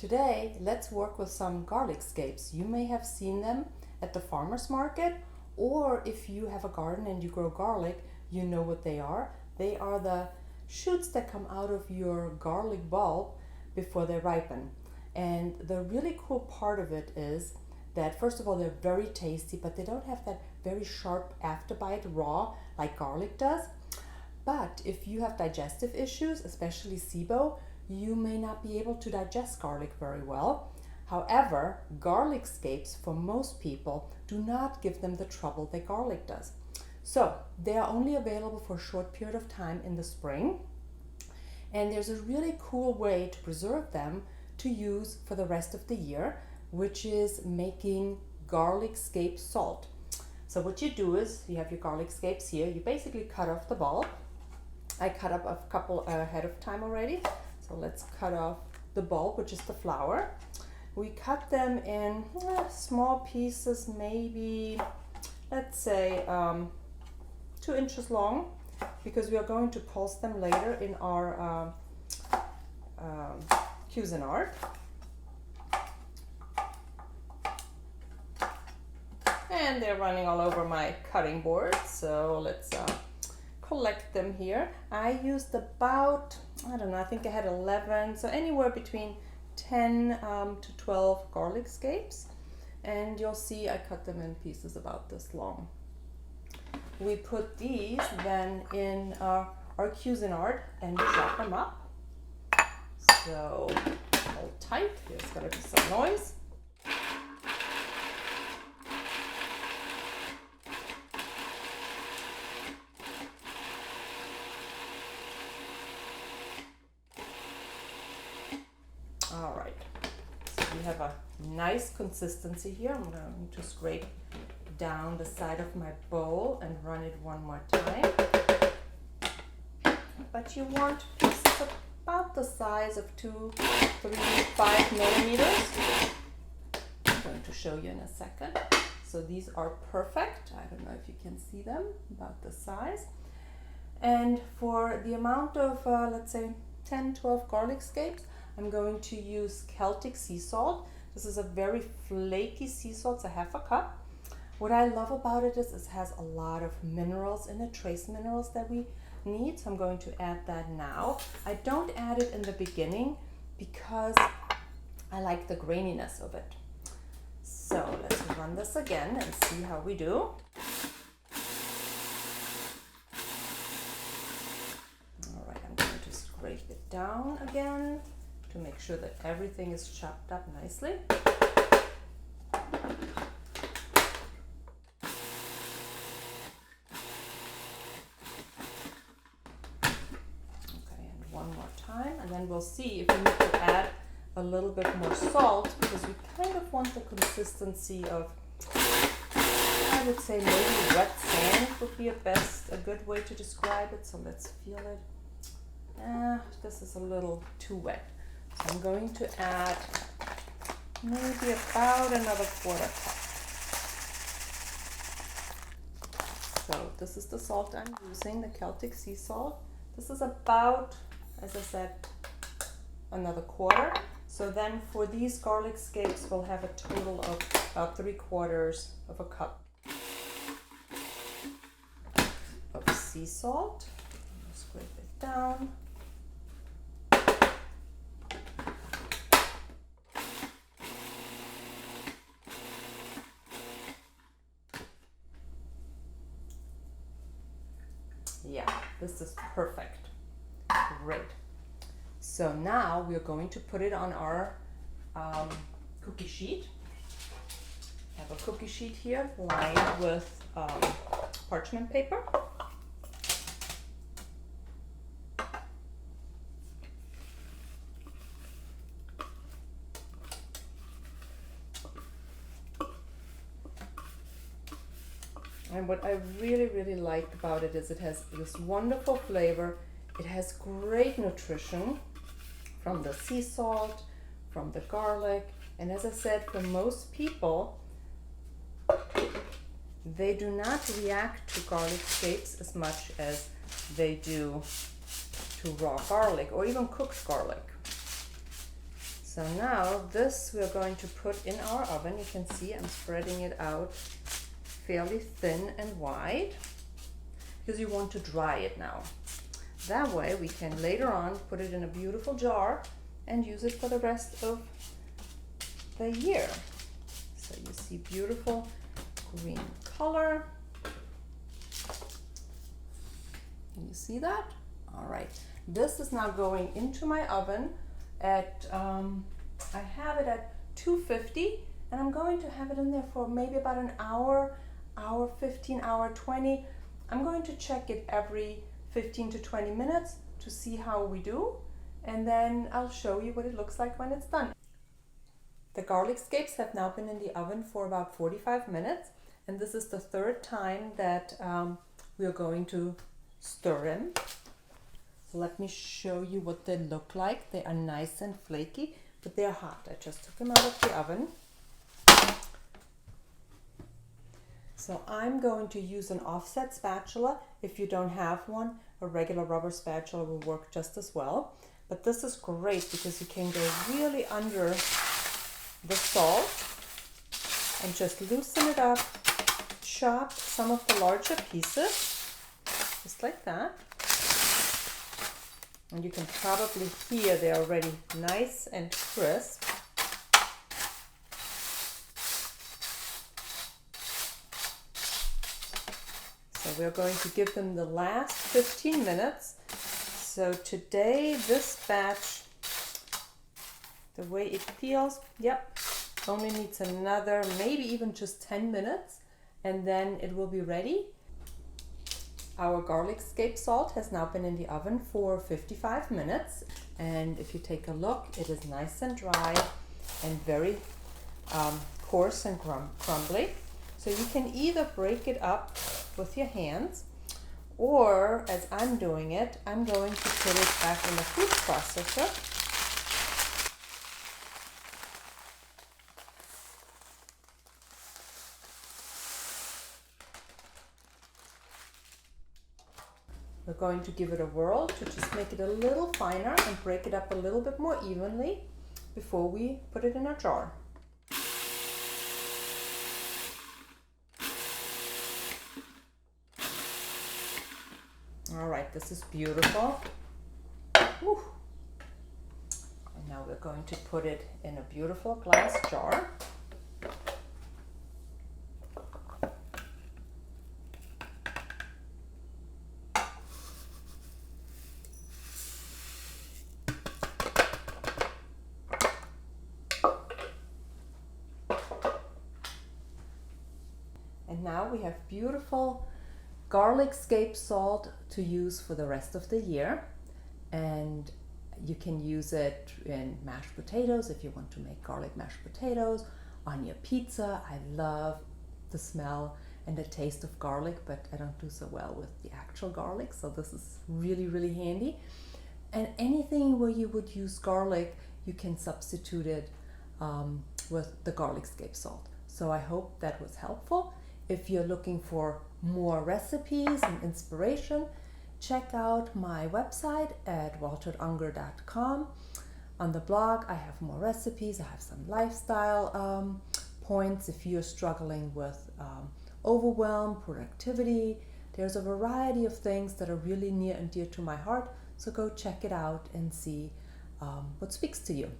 Today, let's work with some garlic scapes. You may have seen them at the farmer's market, or if you have a garden and you grow garlic, you know what they are. They are the shoots that come out of your garlic bulb before they ripen. And the really cool part of it is that, first of all, they're very tasty, but they don't have that very sharp afterbite raw like garlic does. But if you have digestive issues, especially SIBO, you may not be able to digest garlic very well. However, garlic scapes for most people do not give them the trouble that garlic does. So they are only available for a short period of time in the spring. And there's a really cool way to preserve them to use for the rest of the year, which is making garlic scape salt. So what you do is you have your garlic scapes here. You basically cut off the bulb. I cut up a couple ahead of time already. So let's cut off the bulb, which is the flower. We cut them in small pieces, maybe, let's say 2 inches long, because we are going to pulse them later in our Cuisinart. And they're running all over my cutting board, so let's collect them here. I used about, I don't know, I think I had 11, so anywhere between 10 to 12 garlic scapes. And you'll see I cut them in pieces about this long. We put these then in our Cuisinart and chop them up. So hold tight, there's gonna be some noise. All right, so we have a nice consistency here. I'm going to scrape down the side of my bowl and run it one more time. But you want pieces about the size of 2, 3, 5 millimeters. I'm going to show you in a second. So these are perfect. I don't know if you can see them, about the size. And for the amount of, let's say, 10, 12 garlic scapes, I'm going to use Celtic Sea Salt. This is a very flaky sea salt, it's a half a cup. What I love about it is it has a lot of minerals in it, trace minerals that we need. So I'm going to add that now. I don't add it in the beginning because I like the graininess of it. So let's run this again and see how we do. All right, I'm going to scrape it down again to make sure that everything is chopped up nicely. Okay, and one more time, and then we'll see if we need to add a little bit more salt, because we kind of want the consistency of, I would say maybe wet sand would be a good way to describe it. So let's feel it. This is a little too wet. So I'm going to add maybe about another 1/4 cup. So this is the salt I'm using, the Celtic Sea Salt. This is about, as I said, another 1/4. So then for these garlic scapes, we'll have a total of about 3/4 of a cup of sea salt. Scrape it down. Yeah, this is perfect. Great. So now we're going to put it on our cookie sheet. I have a cookie sheet here lined with parchment paper. And what I really, really like about it is it has this wonderful flavor. It has great nutrition from the sea salt, from the garlic. And as I said, for most people, they do not react to garlic scapes as much as they do to raw garlic or even cooked garlic. So now this we're going to put in our oven. You can see I'm spreading it out fairly thin and wide because you want to dry it now. That way we can later on put it in a beautiful jar and use it for the rest of the year. So you see beautiful green color. Can you see that? All right. This is now going into my oven at, I have it at 250, and I'm going to have it in there for maybe about an hour, hour 15, hour 20. I'm going to check it every 15 to 20 minutes to see how we do, and then I'll show you what it looks like when it's done. The garlic scapes have now been in the oven for about 45 minutes, and this is the third time that we are going to stir them. So let me show you what they look like. They are nice and flaky, but they're hot. I just took them out of the oven. So I'm going to use an offset spatula. If you don't have one, a regular rubber spatula will work just as well. But this is great because you can go really under the salt and just loosen it up, chop some of the larger pieces, just like that. And you can probably hear they're already nice and crisp. So we're going to give them the last 15 minutes. So today, this batch, the way it feels, yep, only needs another, maybe even just 10 minutes, and then it will be ready. Our garlic scape salt has now been in the oven for 55 minutes, and if you take a look, it is nice and dry and very coarse and crumbly. So you can either break it up with your hands, or as I'm doing it, I'm going to put it back in the food processor. We're going to give it a whirl to just make it a little finer and break it up a little bit more evenly before we put it in a jar. All right, this is beautiful. Whew. And now we're going to put it in a beautiful glass jar. And now we have beautiful garlic scape salt to use for the rest of the year. And you can use it in mashed potatoes if you want to make garlic mashed potatoes, on your pizza. I love the smell and the taste of garlic, but I don't do so well with the actual garlic, so this is really, really handy. And anything where you would use garlic, you can substitute it with the garlic scape salt. So I hope that was helpful. If you're looking for more recipes and inspiration, check out my website at walterunger.com. On the blog, I have more recipes. I have some lifestyle points if you're struggling with overwhelm, productivity. There's a variety of things that are really near and dear to my heart. So go check it out and see what speaks to you.